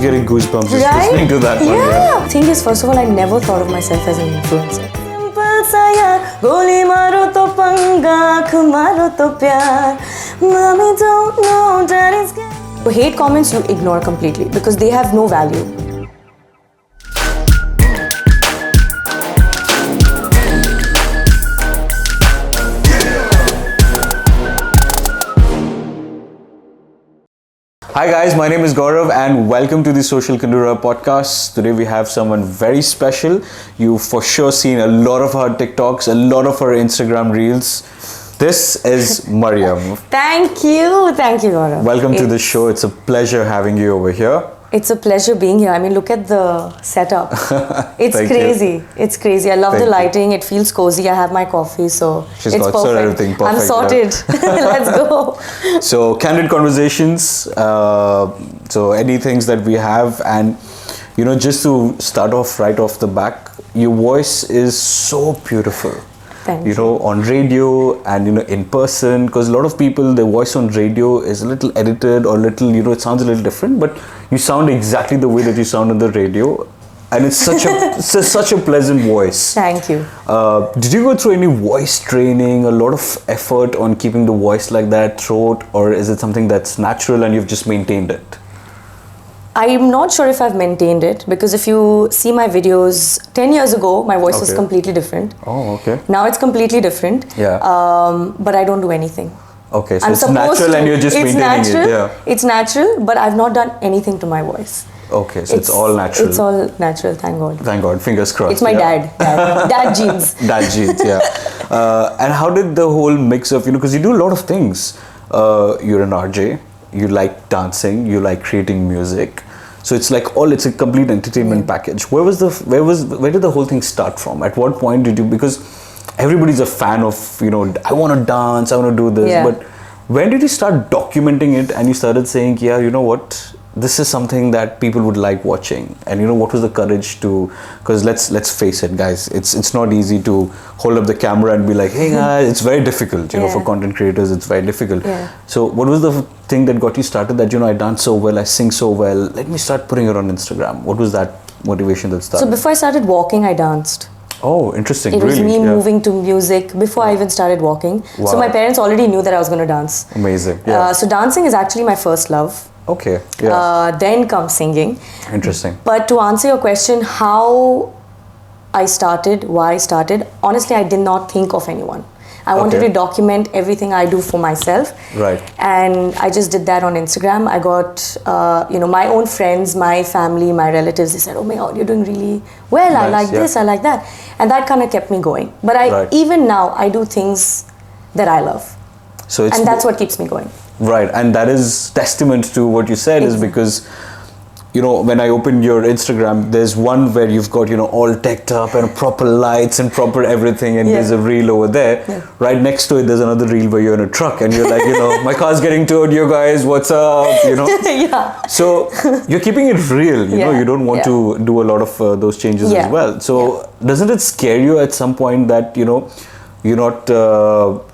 just getting goosebumps just Right? listening to that one. Yeah. Thing is, first of all, I never thought of myself as an influencer. Hate comments you ignore completely because they have no value. Hi guys, my name is Gaurav and welcome to the Social Kandura podcast. Today we have someone very special. You've for sure seen a lot of her TikToks, a lot of her Instagram reels. This is Mariyam. Thank you, Gaurav. Welcome to the show. It's a pleasure having you over here. It's a pleasure being here. I mean, look at the setup. It's Thank crazy. you. It's crazy. I love Thank the you. lighting. It feels cozy. I have my coffee, so She's it's got perfect. everything perfect. I'm sorted. Let's go. So, candid conversations. So, any things that we have, and you know, just to start off right off the back, your voice is so beautiful. Thank you know, on radio and you know in person, because a lot of people, their voice on radio is a little edited or little, you know, it sounds a little different, but you sound exactly the way that you sound on the radio, and it's such a such a pleasant voice. Thank you. Did you go through any voice training, a lot of effort on keeping the voice like that, throat, or is it something that's natural and you've just maintained it? I'm not sure if I've maintained it because if you see my videos 10 years ago, my voice was Okay. completely different. Oh, okay. Now it's completely different. Yeah. But I don't do anything. Okay, so I'm it's supposed natural to. and you're just It's maintaining natural. it. Yeah. It's natural, but I've not done anything to my voice. Okay, so it's all natural. It's all natural, thank God. Thank God, fingers crossed. It's my dad genes. Dad genes, yeah. And how did the whole mix of, you know, because you do a lot of things. You're an RJ, you like dancing, you like creating music. So it's like it's a complete entertainment package. Where did the whole thing start from? At what point did you, because everybody's a fan of, you know, I want to dance, I want to do this, Yeah. but when did you start documenting it and you started saying, yeah, you know what, this is something that people would like watching? And you know, what was the courage to, because let's face it guys, it's not easy to hold up the camera and be like, hey guys, it's very difficult, you know, for content creators, it's very difficult. Yeah. So what was the thing that got you started that, you know, I dance so well, I sing so well, let me start putting it on Instagram? What was that motivation that started? So before I started walking, I danced. Oh, interesting. It was really? me moving to music before I even started walking. Wow. So my parents already knew that I was going to dance. Amazing. Yeah. So dancing is actually my first love. Okay. Yeah. Then comes singing. Interesting. But to answer your question, how I started, why I started, honestly, I did not think of anyone. I wanted to document everything I do for myself. Right. And I just did that on Instagram. I got, you know, my own friends, my family, my relatives, they said, oh my God, you're doing really well. I like this, I like that. And that kind of kept me going. But even now, I do things that I love. So it's, and that's what keeps me going. Right. And that is testament to what you said is because, you know, when I opened your Instagram, there's one where you've got, you know, all decked up and proper lights and proper everything, and there's a reel over there. Yeah. Right next to it, there's another reel where you're in a truck and you're like, you know, my car's getting towed, you guys, what's up, you know? Yeah. So you're keeping it real, you know, you don't want to do a lot of those changes as well. So doesn't it scare you at some point that, you know, you're not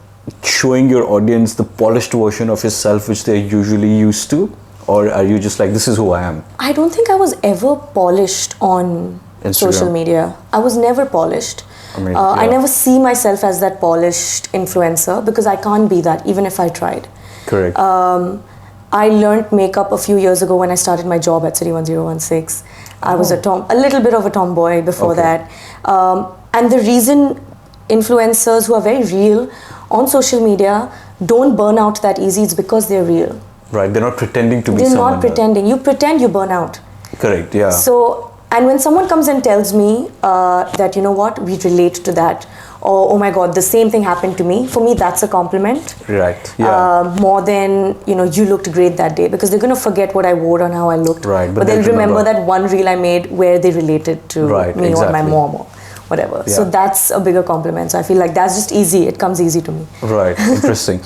showing your audience the polished version of yourself which they're usually used to? Or are you just like, this is who I am? I don't think I was ever polished on Instagram. Social media. I was never polished. I never see myself as that polished influencer because I can't be that even if I tried. Correct. I learned makeup a few years ago when I started my job at City 1016. I was a little bit of a tomboy before that. And the reason influencers who are very real on social media don't burn out that easy is because they're real. Right, they're not pretending to be someone. They're not pretending. You pretend, you burn out. Correct, yeah. So, and when someone comes and tells me that, you know what, we relate to that, or oh my God, the same thing happened to me, for me that's a compliment. Right, yeah. More than, you know, you looked great that day, because they're going to forget what I wore and how I looked. Right, but they'll remember that one reel I made where they related to me or my mom or whatever. Yeah. So that's a bigger compliment. So I feel like that's just easy. It comes easy to me. Right, interesting.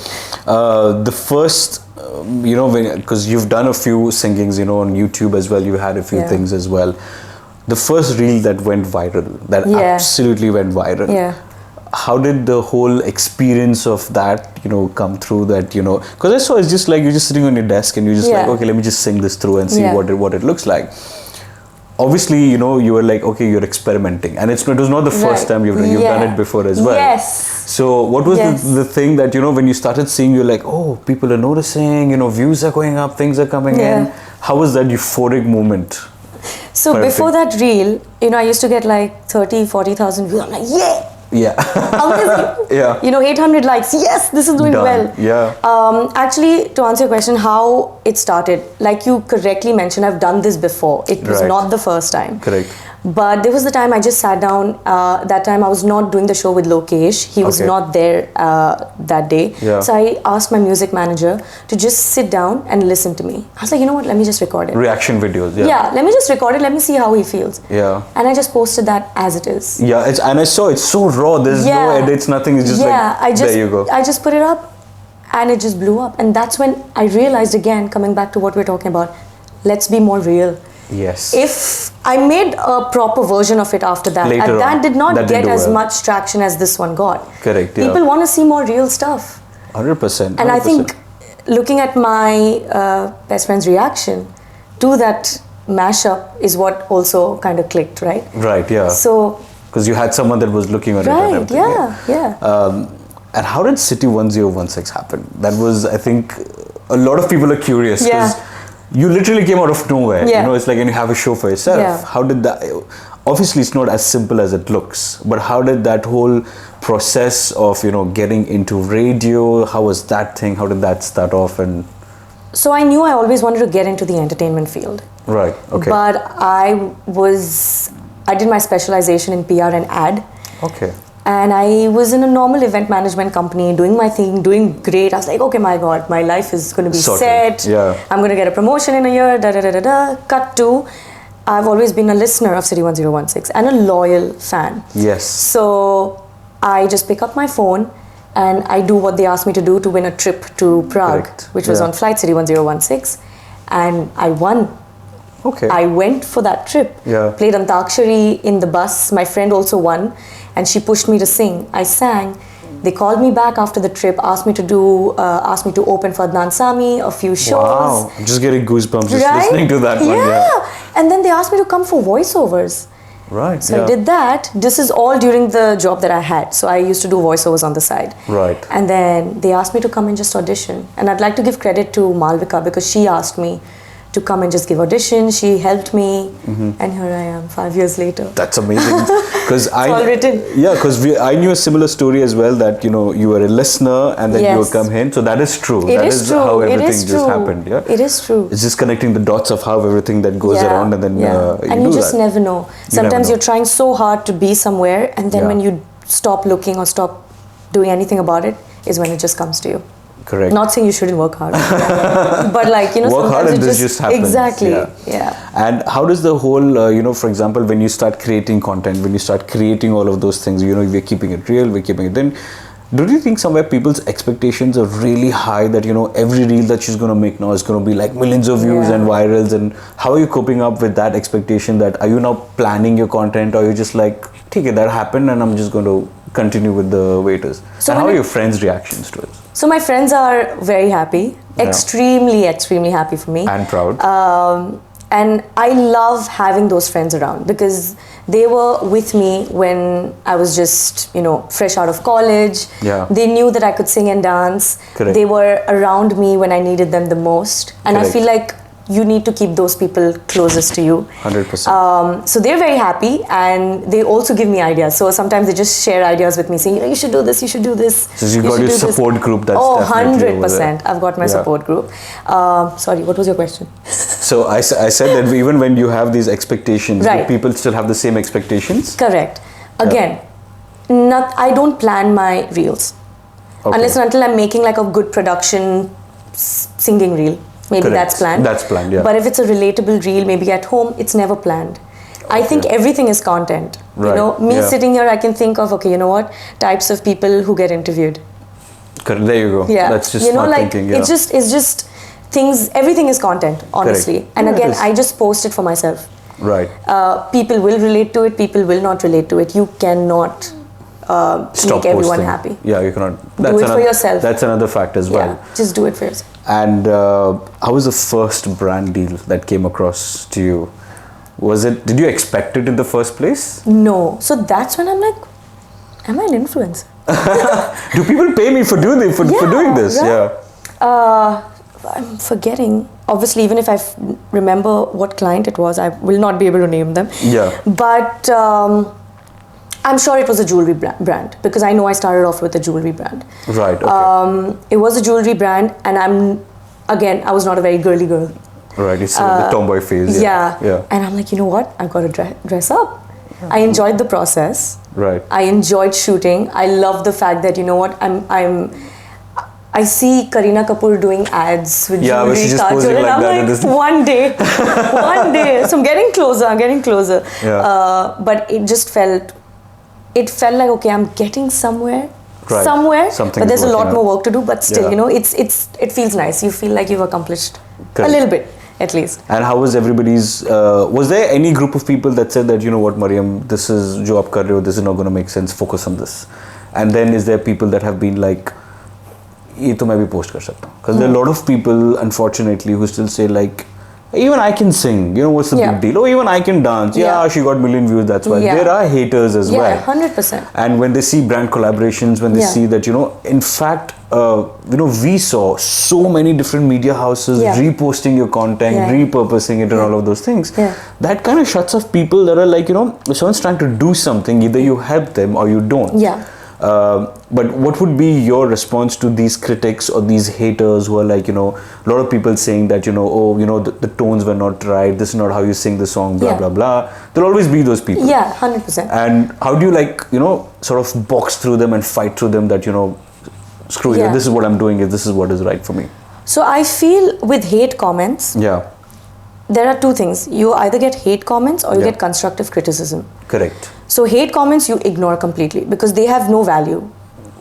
The first, you know, because you've done a few singings, you know, on YouTube as well, you had a few things as well. The first reel that went viral, that absolutely went viral. Yeah. how did the whole experience of that, come through that, because I saw it's just like you're just sitting on your desk and you're just like, okay, let me just sing this through and see what it looks like. Obviously, you were like, okay, you're experimenting, and it was not the first time you've done it before as well. Yes. So what was the thing that, when you started seeing, you're like, oh, people are noticing, views are going up, things are coming in. How was that euphoric moment? So before that reel, I used to get like 30, 40,000 views. I'm like, yeah. Amazing. 800 likes. Yes, this is doing well. Yeah. Actually, to answer your question, how it started, like you correctly mentioned, I've done this before. It was not the first time. Correct. But there was the time I just sat down. That time I was not doing the show with Lokesh. He was not there that day. Yeah. So I asked my music manager to just sit down and listen to me. I was like, you know what? Let me just record it. Reaction videos. Yeah. Let me just record it. Let me see how he feels. Yeah. And I just posted that as it is. Yeah. And I saw it's so raw. There's no edits, nothing. It's just there you go. I just put it up and it just blew up. And that's when I realized, again, coming back to what we're talking about, let's be more real. Yes. If I made a proper version of it after that, Later that did not get as well. much traction as this one got. Correct. People want to see more real stuff. 100%. And I think looking at my best friend's reaction to that mashup is what also kind of clicked, right? Right, yeah. So, because you had someone that was looking at it and everything. Yeah. And how did City 1016 happen? That was, I think, a lot of people are curious because you literally came out of nowhere. It's like, and you have a show for yourself. Yeah. How did that? Obviously, it's not as simple as it looks. But how did that whole process of getting into radio? How was that thing? How did that start off? And so I knew I always wanted to get into the entertainment field. Right. Okay. But I did my specialization in PR and ad. Okay. And I was in a normal event management company, doing my thing, doing great. I was like, okay, my God, my life is going to be set. Yeah. I'm going to get a promotion in a year, Cut to, I've always been a listener of City 1016 and a loyal fan. Yes. So I just pick up my phone and I do what they asked me to do to win a trip to Prague, which was on flight City 1016. And I won. Okay. I went for that trip. Yeah. Played Antakshari in the bus. My friend also won. And she pushed me to sing. I sang. They called me back after the trip, asked me to open for Adnan Sami, a few shows. Wow, I'm just getting goosebumps just listening to that one. Yeah. And then they asked me to come for voiceovers. Right. So I did that. This is all during the job that I had. So I used to do voiceovers on the side. Right. And then they asked me to come and just audition. And I'd like to give credit to Malvika because she asked me to come and just give audition. She helped me, and here I am 5 years later. That's amazing. Because all written. Yeah, because I knew a similar story as well, that you were a listener and then you would come in. So that is true. That is true. how everything just happened. Yeah, it is true. It's just connecting the dots of how everything that goes around, and then you just never know. Sometimes you're trying so hard to be somewhere, and then when you stop looking or stop doing anything about it, is when it just comes to you. Correct. Not saying you shouldn't work hard, but work hard and this just happens. Exactly. Yeah. And how does the whole, for example, when you start creating content, when you start creating all of those things, we're keeping it real, we're keeping it in. Do you think somewhere people's expectations are really high that, every reel that she's going to make now is going to be like millions of views and virals? And how are you coping up with that expectation? That are you now planning your content, or are you just like, okay, that happened and I'm just going to continue with the way it is? So and how are your friends' reactions to it? So my friends are very happy, extremely happy for me. And proud. And I love having those friends around because they were with me when I was just, fresh out of college. Yeah. They knew that I could sing and dance. Correct. They were around me when I needed them the most. And I feel like you need to keep those people closest to you. 100%. So they're very happy, and they also give me ideas. So sometimes they just share ideas with me, saying, you should do this, you should do this. So you've got your support group. That's 100%. I've got my support group. Sorry, what was your question? So I said that even when you have these expectations, do people still have the same expectations? Correct. Again, I don't plan my reels. Unless and until I'm making like a good production singing reel. Maybe that's planned. That's planned, yeah. But if it's a relatable reel, maybe at home, it's never planned. I think everything is content. Right. Sitting here, I can think of, types of people who get interviewed. Correct. There you go. Yeah. That's just smart thinking. Yeah. It's just things, everything is content, honestly. Correct. And again, I just post it for myself. Right. People will relate to it, people will not relate to it. You cannot Stop make everyone posting. happy. Yeah, you cannot. Do it for yourself. That's another fact as well. Yeah, just do it for yourself. And how was the first brand deal that came across to you? Did you expect it in the first place? No. So that's when I'm like, am I an influencer? Do people pay me for doing this? For doing this? Right? Yeah. I'm forgetting. Obviously, even if I remember what client it was, I will not be able to name them. Yeah. But I'm sure it was a jewelry brand because I know I started off with a jewelry brand. Right. Okay. It was a jewelry brand, and I was not a very girly girl. Right. It's the tomboy phase. Yeah. And I'm like, you know what? I've got to dress up. I enjoyed the process. Right. I enjoyed shooting. I love the fact that, you know what, I see Kareena Kapoor doing ads with jewelry, she's just kajal, posing and like I'm that. like, one day. So I'm getting closer. Yeah. But it felt like, okay, I'm getting somewhere. Right. But there's a lot more work to do. But still, Yeah. you know, it feels nice. You feel like you've accomplished a little bit, at least. And how was everybody's? Was there any group of people that said that, you know what, Mariyam, this is jo aap kar rahe ho, this is not going to make sense. Focus on this. And then is there people that have been like, ये तो मैं भी post कर सकता हूँ? Because there are a lot of people, unfortunately, who still say like, even I can sing. You know, what's the big deal? Oh, even I can dance. Yeah, she got 1 million views. That's why. There are haters as well. Yeah, 100%. And when they see brand collaborations, when they see that, you know, in fact, you know, we saw so many different media houses reposting your content, repurposing it, and all of those things. That kind of shuts off people that are like, you know, if someone's trying to do something, either you help them or you don't. Yeah. But what would be your response to these critics or these haters who are like, you know, a lot of people saying that, you know, oh, you know, the tones were not right, this is not how you sing the song, blah, blah, blah. There'll always be those people. Yeah, 100%. And how do you like, you know, sort of box through them and fight through them that, you know, screw you, this is what I'm doing, this is what is right for me? So I feel with hate comments, there are two things. You either get hate comments or you get constructive criticism. Correct. So hate comments you ignore completely because they have no value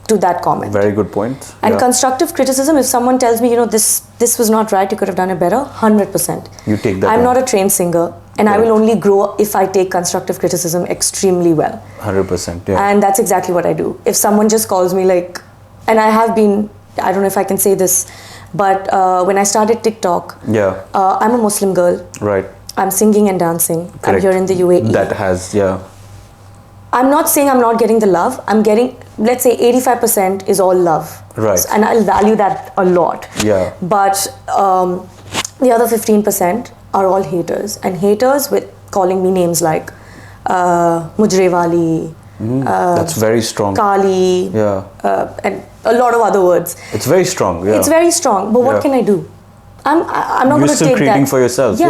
to that comment. Very good point. And constructive criticism, if someone tells me, you know, this was not right, you could have done it better, 100%. You take that. I'm not a trained singer and I will only grow if I take constructive criticism extremely well. 100%, And that's exactly what I do. If someone just calls me like, and I have been, I don't know if I can say this, but when I started TikTok, I'm a Muslim girl. Right. I'm singing and dancing. Correct. I'm here in the UAE. That has, I'm not saying I'm not getting the love. I'm getting, let's say 85% is all love. Right. And I'll value that a lot. Yeah. But the other 15% are all haters. And haters with calling me names like Mujre Wali, that's very strong. Kali, and a lot of other words. It's very strong, It's very strong, but what can I do? I'm not going to take that. You're still creating for yourself,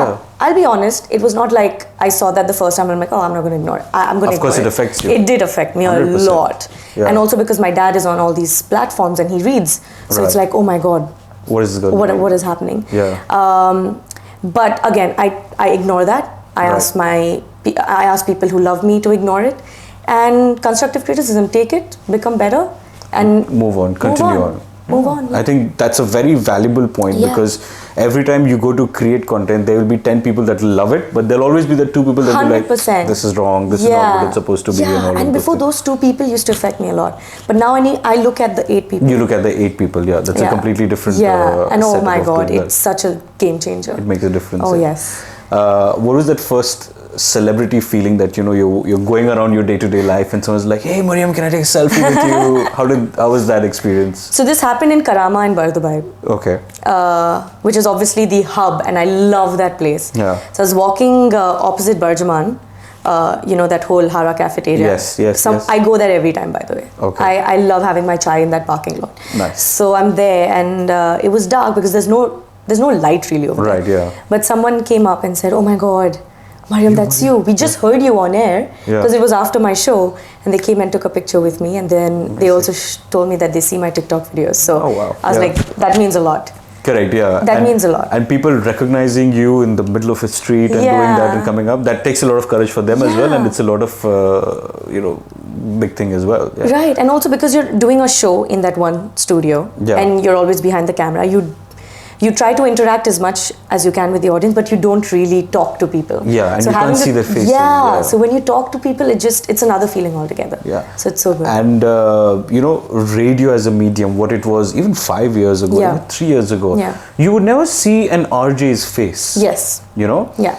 I'll be honest, it was not like I saw that the first time and I'm like, oh, I'm not going to ignore it. I'm going to ignore it. Of course it affects you. It did affect me 100%. A lot. And also because my dad is on all these platforms and he reads. So it's like, oh my God. What is going on? What is happening? Yeah. But again, I ignore that. I ask people who love me to ignore it. And constructive criticism, take it, become better, and move on, continue on. Move on. I think that's a very valuable point because every time you go to create content, there will be 10 people that will love it, but there'll always be the 2 people that will be like, this is wrong, this is not what it's supposed to be. And before those 2 people used to affect me a lot. But now I look at the 8 people. You look at the 8 people, that's a completely different and oh my God, it's such a game changer. It makes a difference. Oh yes. What was that first celebrity feeling that, you know, you're going around your day-to-day life and someone's like, hey Mariyam, can I take a selfie with you? How was that experience? So this happened in Karama in Bardubai. Okay. Which is obviously the hub, and I love that place. So I was walking opposite Barjaman, you know, that whole Hara cafeteria. Yes. I go there every time, by the way. Okay. I love having my chai in that parking lot. Nice. So I'm there, and it was dark because there's no light really over there. Right, But someone came up and said, oh my God, Mariyam, that's you. We just heard you on air because it was after my show, and they came and took a picture with me, and then they also told me that they see my TikTok videos. So I was like, that means a lot. Correct, That means a lot. And people recognizing you in the middle of a street and doing that and coming up, that takes a lot of courage for them as well, and it's a lot of, you know, big thing as well. Right, and also because you're doing a show in that one studio and you're always behind the camera, you try to interact as much as you can with the audience, but you don't really talk to people. Yeah, and you can't see their faces. Yeah, so when you talk to people, it's another feeling altogether. Yeah. So it's so good. And, radio as a medium, what it was even 5 years ago, Yeah. even 3 years ago, Yeah. you would never see an RJ's face. Yes. Yeah.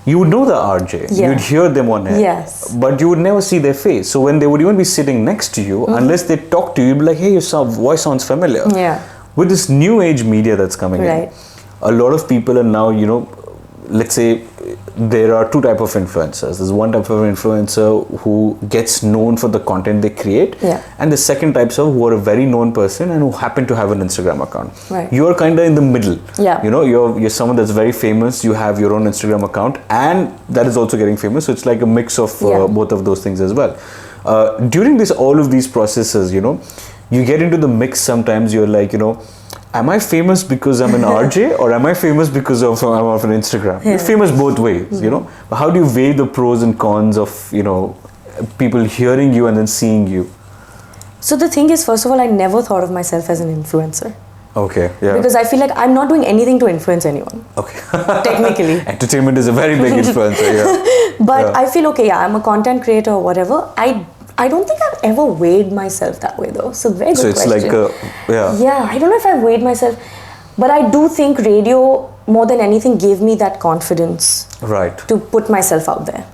You would know the RJ. Yeah. You'd hear them on air. Yes. But you would never see their face. So when they would even be sitting next to you, unless they talk to you, you'd be like, hey, your voice sounds familiar. Yeah. With this new age media that's coming Right. in, a lot of people are now, let's say there are two type of influencers. There's one type of influencer who gets known for the content they create, and the second types of who are a very known person and who happen to have an Instagram account. Right. You're kind of in the middle. Yeah. You're someone that's very famous. You have your own Instagram account, and that is also getting famous. So it's like a mix of both of those things as well. During all of these processes, you get into the mix. Sometimes you're like, am I famous because I'm an RJ or am I famous because I'm of an Instagram? You're famous both ways, But how do you weigh the pros and cons of, people hearing you and then seeing you? So the thing is, first of all, I never thought of myself as an influencer. Okay, yeah. Because I feel like I'm not doing anything to influence anyone. Okay. Technically. Entertainment is a very big influencer, yeah. But I feel, I'm a content creator or whatever. I don't think I've ever weighed myself that way though. So very good question. So it's like, Yeah, I don't know if I've weighed myself. But I do think radio, more than anything, gave me that confidence. Right. To put myself out there.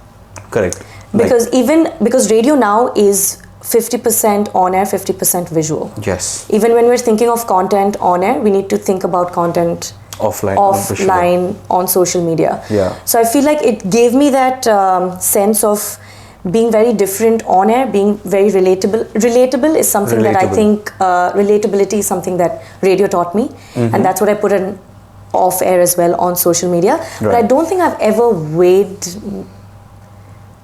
Correct. Because radio now is 50% on air, 50% visual. Yes. Even when we're thinking of content on air, we need to think about content offline on social media. Yeah. So I feel like it gave me that sense of being very different on air, being very relatable. Relatable is something that I think, relatability is something that radio taught me. And that's what I put in off air as well on social media. Right. But I don't think I've ever weighed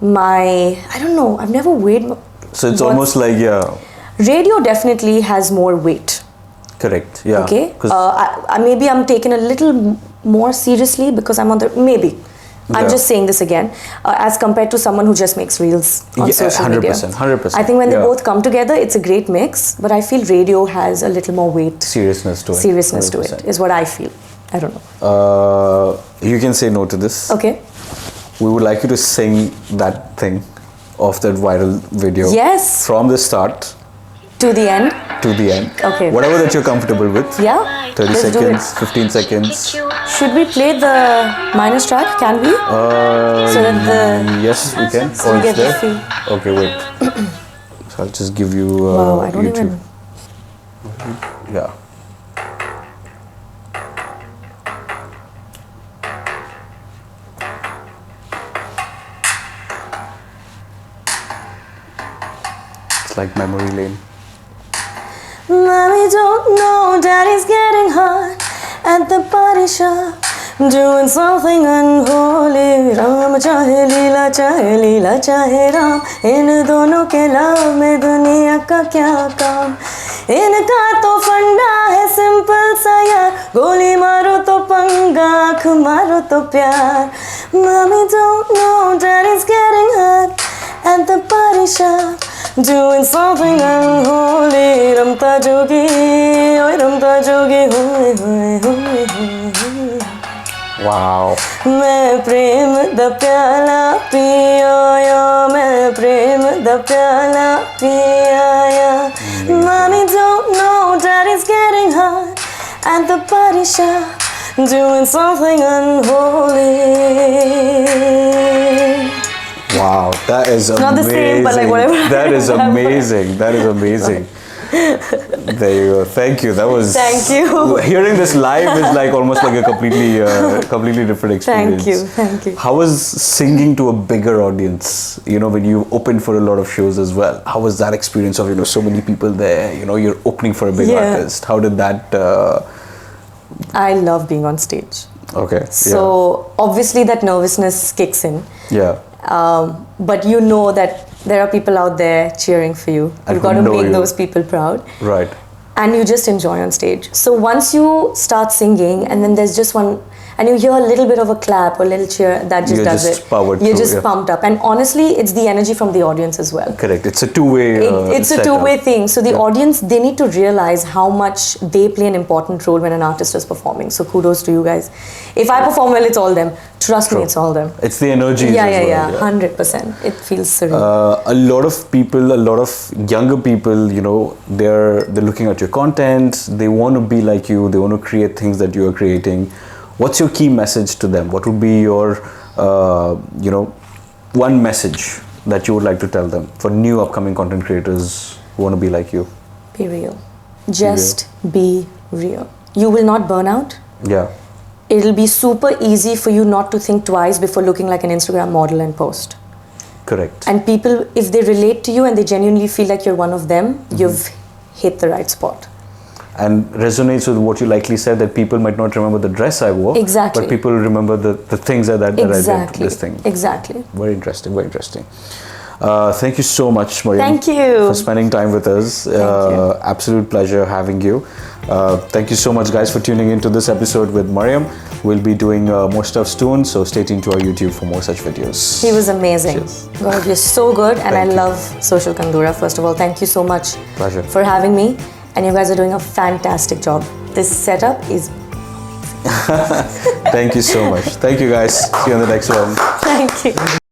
I've never weighed. So it's almost like, Radio definitely has more weight. Correct, yeah. Okay. Maybe I'm taken a little more seriously because I'm on the, maybe. I'm just saying this again, as compared to someone who just makes reels on social media. 100%. I think when they both come together, it's a great mix, but I feel radio has a little more weight. Seriousness to it. Seriousness 100%. To it is what I feel. I don't know. You can say no to this. Okay. We would like you to sing that thing of that viral video. Yes. From the start. To the end. To the end. Okay. Whatever that you're comfortable with. Yeah. 30 seconds, 15 seconds. Should we play the minus track? Can we? So that yes, we can. So we get the feel. Okay, wait. So I'll just give you wow, I don't YouTube. Even... Yeah. It's like memory lane. Mommy don't know daddy's getting hot at the body shop, doing something unholy. Ram chahe Leela chahe Ram, in dono ke love mein duniya ka kya kaam. इनका तो फंडा है simple सा यार, गोली मारो तो पंगा, आँख मारो तो प्यार. Mommy don't know daddy's getting hot at the body shop, doing something unholy. Ramta jogi, oi ramta jogi, hoy hoy hoy hoy. Wow. मैं प्रेम दा प्याला पिया, मैं प्रेम दा प्याला पिया. Mommy don't know daddy's getting hot at the body shop, doing something unholy. Wow, that is amazing. Not the same, but like whatever. That is amazing. That is amazing. There you go. Thank you. That was. Thank you. Hearing this live is like almost like a completely different experience. Thank you. How was singing to a bigger audience? When you opened for a lot of shows as well. How was that experience of so many people there? You're opening for a big artist. How did that? I love being on stage. Okay. So obviously that nervousness kicks in. Yeah. But you know that there are people out there cheering for you. You've got to make those people proud. Right. And you just enjoy on stage. So once you start singing, and then there's just one, and you hear a little bit of a clap or a little cheer, that just You're does just it. powered You're through, just yeah. pumped up. And honestly, it's the energy from the audience as well. Correct. It's a two-way. It's a two-way thing. So the audience, they need to realize how much they play an important role when an artist is performing. So kudos to you guys. If I perform well, it's all them. Trust me, it's all them. It's the energy. Yeah, 100%. It feels surreal. A lot of people, a lot of younger people, you know, they're looking at your content. They want to be like you. They want to create things that you are creating. What's your key message to them? What would be your, you know, one message that you would like to tell them for new upcoming content creators who want to be like you? Be real. Just be real. You will not burn out. Yeah. It'll be super easy for you not to think twice before looking like an Instagram model and post. Correct. And people, if they relate to you and they genuinely feel like you're one of them, you've hit the right spot. And resonates with what you likely said, that people might not remember the dress I wore. Exactly. But people remember the things that I did, this thing. Exactly. Very interesting, very interesting. Thank you so much, Mariyam. Thank you. For spending time with us. Thank you. Absolute pleasure having you. Thank you so much, guys, for tuning into this episode with Mariyam. We'll be doing more stuff soon, so stay tuned to our YouTube for more such videos. He was amazing. Cheers. God, you're so good, and Thank I you. love Social Kandura. First of all, thank you so much Pleasure. for having me, and you guys are doing a fantastic job. This setup is Thank you so much. Thank you, guys. See you on the next one. thank you.